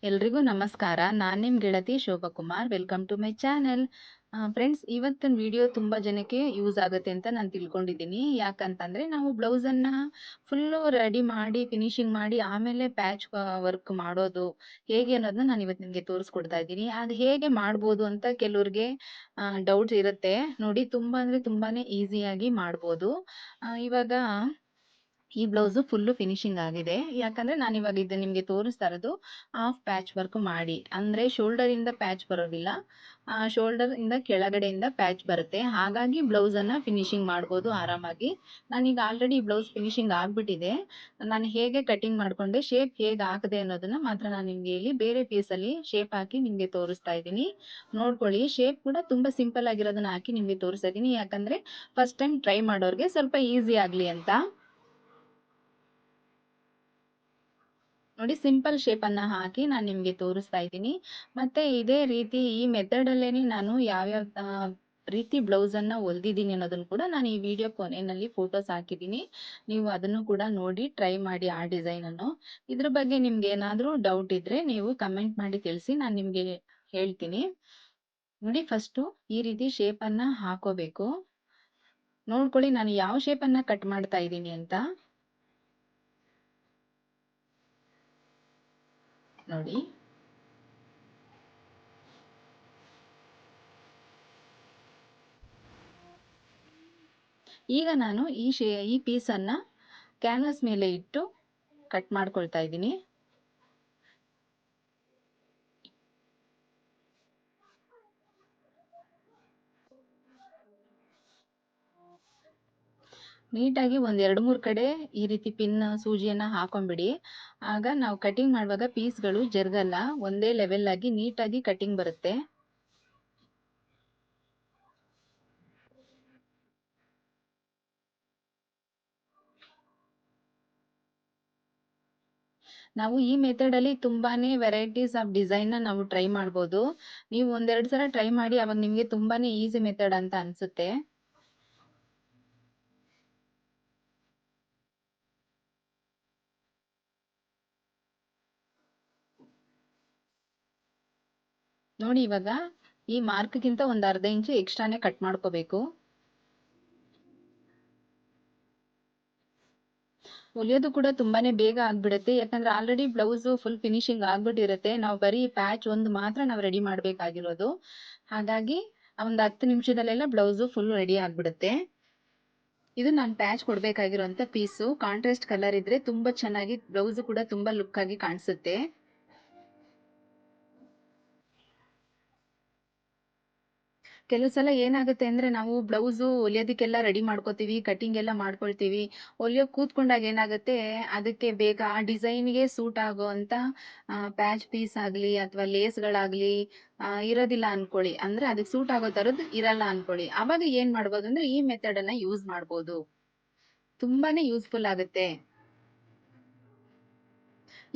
ಎಲ್ರಿಗೂ ನಮಸ್ಕಾರ. ನಾನು ನಿಮ್ಮ ಗೆಳತಿ Shobhakumar. Welcome to my channel. Friends, ಇವತ್ತಿನ ವಿಡಿಯೋ ತುಂಬ ಜನಕ್ಕೆ ಯೂಸ್ ಆಗುತ್ತೆ ಅಂತ ನಾನು ತಿಳ್ಕೊಂಡಿದ್ದೀನಿ. ಯಾಕಂತಂದರೆ ನಾವು ಬ್ಲೌಸನ್ನು ಫುಲ್ಲು ರೆಡಿ ಮಾಡಿ ಫಿನಿಶಿಂಗ್ ಮಾಡಿ ಆಮೇಲೆ ಪ್ಯಾಚ್ ವರ್ಕ್ ಮಾಡೋದು ಹೇಗೆ ಅನ್ನೋದನ್ನ ನಾನು ಇವತ್ತು ನಿಮಗೆ ತೋರಿಸ್ಕೊಡ್ತಾ ಇದ್ದೀನಿ. ಅದು ಹೇಗೆ ಮಾಡ್ಬೋದು ಅಂತ ಕೆಲವ್ರಿಗೆ ಡೌಟ್ಸ್ ಇರುತ್ತೆ. ನೋಡಿ, ತುಂಬ ಅಂದರೆ ತುಂಬಾ ಈಸಿಯಾಗಿ ಮಾಡ್ಬೋದು. ಇವಾಗ ಈ ಬ್ಲೌಸು ಫುಲ್ಲು ಫಿನಿಶಿಂಗ್ ಆಗಿದೆ. ಯಾಕಂದ್ರೆ ನಾನು ಇವಾಗ ಇದು ನಿಮಗೆ ತೋರಿಸ್ತಾ ಇರೋದು ಹಾಫ್ ಪ್ಯಾಚ್ ವರ್ಕ್ ಮಾಡಿ, ಅಂದ್ರೆ ಶೋಲ್ಡರ್ ಇಂದ ಪ್ಯಾಚ್ ಬರೋದಿಲ್ಲ, ಶೋಲ್ಡರ್ ಇಂದ ಕೆಳಗಡೆಯಿಂದ ಪ್ಯಾಚ್ ಬರುತ್ತೆ. ಹಾಗಾಗಿ ಬ್ಲೌಸ್ ಅನ್ನ ಫಿನಿಶಿಂಗ್ ಮಾಡ್ಬೋದು ಆರಾಮಾಗಿ. ನಾನೀಗ ಆಲ್ರೆಡಿ ಬ್ಲೌಸ್ ಫಿನಿಶಿಂಗ್ ಆಗ್ಬಿಟ್ಟಿದೆ. ನಾನು ಹೇಗೆ ಕಟಿಂಗ್ ಮಾಡ್ಕೊಂಡೆ, ಶೇಪ್ ಹೇಗೆ ಹಾಕದೆ ಅನ್ನೋದನ್ನ ಮಾತ್ರ ನಾನು ನಿಮ್ಗೆ ಇಲ್ಲಿ ಬೇರೆ ಪೀಸಲ್ಲಿ ಶೇಪ್ ಹಾಕಿ ನಿಮ್ಗೆ ತೋರಿಸ್ತಾ ಇದ್ದೀನಿ. ನೋಡ್ಕೊಳ್ಳಿ, ಶೇಪ್ ಕೂಡ ತುಂಬಾ ಸಿಂಪಲ್ ಆಗಿರೋದನ್ನ ಹಾಕಿ ನಿಮ್ಗೆ ತೋರಿಸ್ತಾ ಇದ್ದೀನಿ. ಯಾಕಂದ್ರೆ ಫಸ್ಟ್ ಟೈಮ್ ಟ್ರೈ ಮಾಡೋರ್ಗೆ ಸ್ವಲ್ಪ ಈಸಿ ಆಗ್ಲಿ ಅಂತ. ನೋಡಿ, ಸಿಂಪಲ್ ಶೇಪ್ ಅನ್ನ ಹಾಕಿ ನಾನು ನಿಮ್ಗೆ ತೋರಿಸ್ತಾ ಇದ್ದೀನಿ. ಮತ್ತೆ ಇದೇ ರೀತಿ ಈ ಮೆಥಡ್ ಅಲ್ಲೇನೆ ನಾನು ಯಾವ್ಯಾವ ರೀತಿ ಬ್ಲೌಸ್ ಅನ್ನ ಹೊಲ್ದಿದ್ದೀನಿ ಅನ್ನೋದನ್ನು ಕೂಡ ನಾನು ಈ ವಿಡಿಯೋ ಕೊನೆಯಲ್ಲಿ ಫೋಟೋಸ್ ಹಾಕಿದ್ದೀನಿ. ನೀವು ಅದನ್ನು ಕೂಡ ನೋಡಿ ಟ್ರೈ ಮಾಡಿ ಆ ಡಿಸೈನ್ ಅನ್ನು. ಇದ್ರ ಬಗ್ಗೆ ನಿಮ್ಗೆ ಏನಾದ್ರೂ ಡೌಟ್ ಇದ್ರೆ ನೀವು ಕಮೆಂಟ್ ಮಾಡಿ ತಿಳಿಸಿ, ನಾನು ನಿಮ್ಗೆ ಹೇಳ್ತೀನಿ. ನೋಡಿ, ಫಸ್ಟು ಈ ರೀತಿ ಶೇಪ್ ಅನ್ನ ಹಾಕೋಬೇಕು. ನೋಡ್ಕೊಳ್ಳಿ ನಾನು ಯಾವ ಶೇಪ್ ಅನ್ನ ಕಟ್ ಮಾಡ್ತಾ ಇದ್ದೀನಿ ಅಂತ. ನೋಡಿ, ಈಗ ನಾನು ಈ ಪೀಸನ್ನು ಕ್ಯಾನ್ವಾಸ್ ಮೇಲೆ ಇಟ್ಟು ಕಟ್ ಮಾಡ್ಕೊಳ್ತಾ ಇದ್ದೀನಿ. ನೀಟಾಗಿ ಒಂದು 2-3 ಕಡೆ ಈ ರೀತಿ ಪಿನ್ ಸೂಜಿಯನ್ನ ಹಾಕೊಂಡ್ಬಿಡಿ. ಆಗ ನಾವು ಕಟಿಂಗ್ ಮಾಡುವಾಗ ಪೀಸ್ಗಳು ಜರುಗಲ್ಲ, ಒಂದೇ ಲೆವೆಲ್ ಆಗಿ ನೀಟಾಗಿ ಕಟಿಂಗ್ ಬರುತ್ತೆ. ನಾವು ಈ ಮೆಥಡ್ ಅಲ್ಲಿ ತುಂಬಾನೇ ವೆರೈಟೀಸ್ ಆಫ್ ಡಿಸೈನ್ ನಾವು ಟ್ರೈ ಮಾಡ್ಬೋದು. ನೀವು ಒಂದೆರಡು ಸಲ ಟ್ರೈ ಮಾಡಿ, ಅವಾಗ ನಿಮ್ಗೆ ತುಂಬಾನೇ ಈಸಿ ಮೆಥಡ್ ಅಂತ ಅನ್ಸುತ್ತೆ. ನೋಡಿ, ಇವಾಗ ಈ ಮಾರ್ಕ್ಗಿಂತ ಒಂದು ಅರ್ಧ ಇಂಚು ಎಕ್ಸ್ಟ್ರಾನೇ ಕಟ್ ಮಾಡ್ಕೋಬೇಕು. ಹೊಲಿಯೋದು ಕೂಡ ತುಂಬಾನೇ ಬೇಗ ಆಗ್ಬಿಡುತ್ತೆ. ಯಾಕಂದ್ರೆ ಆಲ್ರೆಡಿ ಬ್ಲೌಸ್ ಫುಲ್ ಫಿನಿಶಿಂಗ್ ಆಗ್ಬಿಟ್ಟಿರುತ್ತೆ. ನಾವು ಬರೀ ಪ್ಯಾಚ್ ಒಂದು ಮಾತ್ರ ನಾವು ರೆಡಿ ಮಾಡ್ಬೇಕಾಗಿರೋದು. ಹಾಗಾಗಿ ಒಂದು 10 ನಿಮಿಷದಲ್ಲೆಲ್ಲ ಬ್ಲೌಸ್ ಫುಲ್ ರೆಡಿ ಆಗ್ಬಿಡುತ್ತೆ. ಇದು ನಾನು ಪ್ಯಾಚ್ ಕೊಡ್ಬೇಕಾಗಿರುವಂತ ಪೀಸು. ಕಾಂಟ್ರಾಸ್ಟ್ ಕಲರ್ ಇದ್ರೆ ತುಂಬಾ ಚೆನ್ನಾಗಿ ಬ್ಲೌಸ್ ಕೂಡ ತುಂಬಾ ಲುಕ್ ಆಗಿ ಕಾಣಿಸುತ್ತೆ. ಕೆಲವು ಸಲ ಏನಾಗುತ್ತೆ ಅಂದ್ರೆ ನಾವು ಬ್ಲೌಸು ಹೊಲಿಯೋದಕ್ಕೆಲ್ಲ ರೆಡಿ ಮಾಡ್ಕೋತೀವಿ, ಕಟಿಂಗ್ ಎಲ್ಲ ಮಾಡ್ಕೊಳ್ತೀವಿ. ಹೊಲಿಯೋಕೆ ಕೂತ್ಕೊಂಡಾಗ ಏನಾಗುತ್ತೆ, ಅದಕ್ಕೆ ಬೇಗ ಆ ಡಿಸೈನ್ಗೆ ಸೂಟ್ ಆಗೋ ಅಂತ ಪ್ಯಾಚ್ ಪೀಸ್ ಆಗಲಿ ಅಥವಾ ಲೇಸ್ಗಳಾಗಲಿ ಇರೋದಿಲ್ಲ ಅನ್ಕೊಳ್ಳಿ. ಅಂದ್ರೆ ಅದಕ್ಕೆ ಸೂಟ್ ಆಗೋ ಥರದ್ದು ಇರಲ್ಲ ಅನ್ಕೊಳ್ಳಿ. ಅವಾಗ ಏನ್ ಮಾಡ್ಬೋದು ಅಂದ್ರೆ ಈ ಮೆಥಡ್ ಅನ್ನ ಯೂಸ್ ಮಾಡ್ಬೋದು. ತುಂಬಾನೇ ಯೂಸ್ಫುಲ್ ಆಗುತ್ತೆ.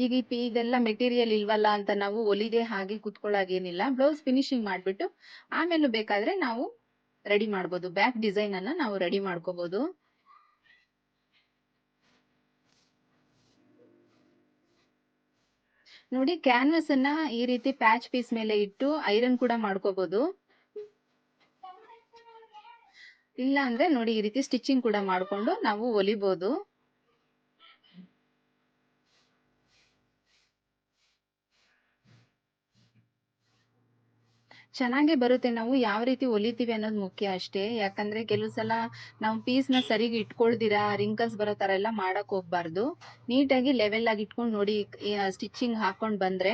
ಈಗ ಇದೆಲ್ಲ ಮೆಟೀರಿಯಲ್ ಇಲ್ವಲ್ಲ ಅಂತ ನಾವು ಹೊಲಿದೆ ಹಾಗೆ ಕುತ್ಕೊಳ್ಳೋಗೇನಿಲ್ಲ. ಬ್ಲೌಸ್ ಫಿನಿಶಿಂಗ್ ಮಾಡ್ಬಿಟ್ಟು ಆಮೇಲೆ ಬೇಕಾದ್ರೆ ನಾವು ರೆಡಿ ಮಾಡ್ಬೋದು. ಬ್ಯಾಕ್ ಡಿಸೈನ್ ಅನ್ನ ನಾವು ರೆಡಿ ಮಾಡ್ಕೋಬಹುದು. ನೋಡಿ, ಕ್ಯಾನ್ವಾಸ್ ಅನ್ನ ಈ ರೀತಿ ಪ್ಯಾಚ್ ಪೀಸ್ ಮೇಲೆ ಇಟ್ಟು ಐರನ್ ಕೂಡ ಮಾಡ್ಕೋಬಹುದು. ಇಲ್ಲ ಅಂದ್ರೆ ನೋಡಿ, ಈ ರೀತಿ ಸ್ಟಿಚಿಂಗ್ ಕೂಡ ಮಾಡ್ಕೊಂಡು ನಾವು ಹೊಲಿಬಹುದು. ಚೆನ್ನಾಗೇ ಬರುತ್ತೆ. ನಾವು ಯಾವ ರೀತಿ ಹೊಲಿತೀವಿ ಅನ್ನೋದು ಮುಖ್ಯ ಅಷ್ಟೇ. ಯಾಕಂದ್ರೆ ಕೆಲವು ಸಲ ನಾವು ಪೀಸ್ನ ಸರಿಗೆ ಇಟ್ಕೊಳ್ದಿರಾ ರಿಂಕಲ್ಸ್ ಬರೋ ತರ ಎಲ್ಲ ಮಾಡಕ್ ಹೋಗ್ಬಾರ್ದು. ನೀಟಾಗಿ ಲೆವೆಲ್ ಆಗಿ ಇಟ್ಕೊಂಡು ನೋಡಿ, ಸ್ಟಿಚಿಂಗ್ ಹಾಕೊಂಡ್ ಬಂದ್ರೆ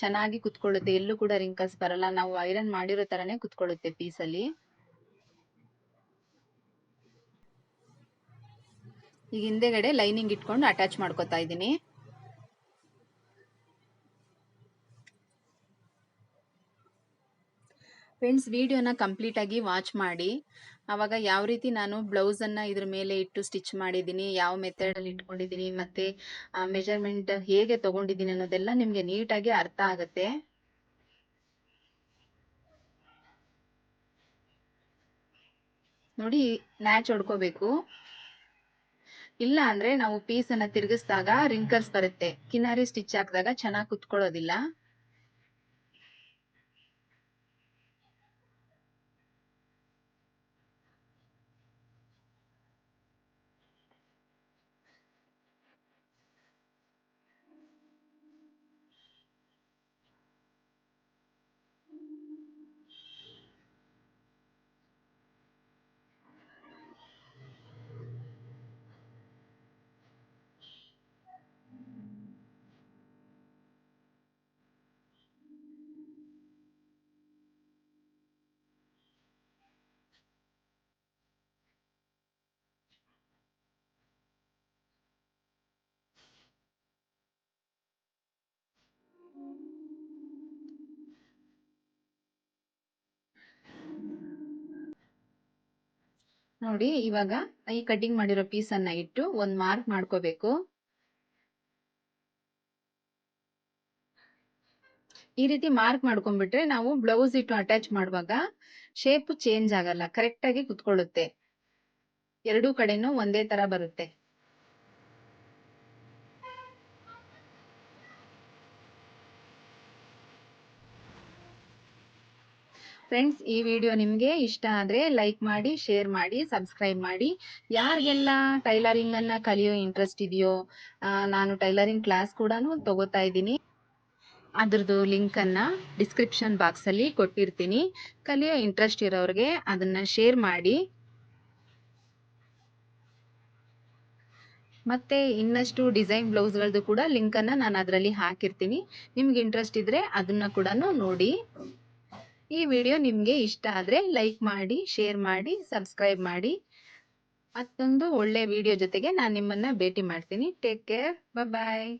ಚೆನ್ನಾಗಿ ಕುತ್ಕೊಳ್ಳುತ್ತೆ. ಎಲ್ಲೂ ಕೂಡ ರಿಂಕಲ್ಸ್ ಬರಲ್ಲ. ನಾವು ಐರನ್ ಮಾಡಿರೋ ತರನೇ ಕುತ್ಕೊಳ್ಳುತ್ತೆ ಪೀಸಲ್ಲಿ. ಈಗ ಹಿಂದೆಗಡೆ ಲೈನಿಂಗ್ ಇಟ್ಕೊಂಡು ಅಟ್ಯಾಚ್ ಮಾಡ್ಕೊತಾ ಇದ್ದೀನಿ. ಫ್ರೆಂಡ್ಸ್, ವಿಡಿಯೋನ ಕಂಪ್ಲೀಟ್ ಆಗಿ ವಾಚ್ ಮಾಡಿ. ಅವಾಗ ಯಾವ ರೀತಿ ನಾನು ಬ್ಲೌಸ್ ಅನ್ನ ಇದ್ರ ಮೇಲೆ ಇಟ್ಟು ಸ್ಟಿಚ್ ಮಾಡಿದ್ದೀನಿ, ಯಾವ ಮೆಥಡ್ ಅಲ್ಲಿ ಇಟ್ಕೊಂಡಿದ್ದೀನಿ, ಮತ್ತೆ ಮೆಜರ್ಮೆಂಟ್ ಹೇಗೆ ತಗೊಂಡಿದ್ದೀನಿ ಅನ್ನೋದೆಲ್ಲ ನಿಮ್ಗೆ ನೀಟಾಗಿ ಅರ್ಥ ಆಗುತ್ತೆ. ನೋಡಿ, ನ್ಯಾಚ್ ಹೊಡ್ಕೋಬೇಕು. ಇಲ್ಲ ಅಂದ್ರೆ ನಾವು ಪೀಸ್ ಅನ್ನ ತಿರುಗಿಸಿದಾಗ ರಿಂಕಲ್ಸ್ ಬರುತ್ತೆ. ಕಿನಾರಿ ಸ್ಟಿಚ್ ಹಾಕಿದಾಗ ಚೆನ್ನಾಗಿ ಕುತ್ಕೊಳ್ಳೋದಿಲ್ಲ. ನೋಡಿ ಇವಾಗ ಈ ಕಟಿಂಗ್ ಮಾಡಿರೋ ಪೀಸನ್ನ ಇಟ್ಟು ಒಂದು ಮಾರ್ಕ್ ಮಾಡ್ಕೋಬೇಕು. ಈ ರೀತಿ ಮಾರ್ಕ್ ಮಾಡ್ಕೊಂಡ್ಬಿಟ್ರೆ ನಾವು ಬ್ಲೌಸ್ ಇಟ್ಟು ಅಟ್ಯಾಚ್ ಮಾಡುವಾಗ ಶೇಪ್ ಚೇಂಜ್ ಆಗಲ್ಲ, ಕರೆಕ್ಟ್ ಆಗಿ ಕುತ್ಕೊಳ್ಳುತ್ತೆ. ಎರಡೂ ಕಡೆನೂ ಒಂದೇ ತರ ಬರುತ್ತೆ. ಫ್ರೆಂಡ್ಸ್, ಈ ವಿಡಿಯೋ ನಿಮಗೆ ಇಷ್ಟ ಆದರೆ ಲೈಕ್ ಮಾಡಿ, ಶೇರ್ ಮಾಡಿ, ಸಬ್ಸ್ಕ್ರೈಬ್ ಮಾಡಿ. ಯಾರಿಗೆಲ್ಲ ಟೈಲರಿಂಗ್ ಅನ್ನ ಕಲಿಯೋ ಇಂಟ್ರೆಸ್ಟ್ ಇದೆಯೋ, ನಾನು ಟೈಲರಿಂಗ್ ಕ್ಲಾಸ್ ಕೂಡ ತಗೋತಾ ಇದ್ದೀನಿ. ಅದ್ರದ್ದು ಲಿಂಕನ್ನು ಡಿಸ್ಕ್ರಿಪ್ಷನ್ ಬಾಕ್ಸಲ್ಲಿ ಕೊಟ್ಟಿರ್ತೀನಿ. ಕಲಿಯೋ ಇಂಟ್ರೆಸ್ಟ್ ಇರೋರಿಗೆ ಅದನ್ನು ಶೇರ್ ಮಾಡಿ. ಮತ್ತೆ ಇನ್ನಷ್ಟು ಡಿಸೈನ್ ಬ್ಲೌಸ್ಗಳದ್ದು ಕೂಡ ಲಿಂಕನ್ನು ನಾನು ಅದರಲ್ಲಿ ಹಾಕಿರ್ತೀನಿ. ನಿಮ್ಗೆ ಇಂಟ್ರೆಸ್ಟ್ ಇದ್ದರೆ ಅದನ್ನು ಕೂಡ ನೋಡಿ. ಈ ವಿಡಿಯೋ ನಿಮಗೆ ಇಷ್ಟ ಆದರೆ ಲೈಕ್ ಮಾಡಿ, ಶೇರ್ ಮಾಡಿ, ಸಬ್ಸ್ಕ್ರೈಬ್ ಮಾಡಿ. ಮತ್ತೊಂದು ಒಳ್ಳೆ ವಿಡಿಯೋ ಜೊತೆಗೆ ನಾನು ನಿಮ್ಮನ್ನು ಭೇಟಿ ಮಾಡ್ತೀನಿ. ಟೇಕ್ ಕೇರ್, ಬಾಯ್.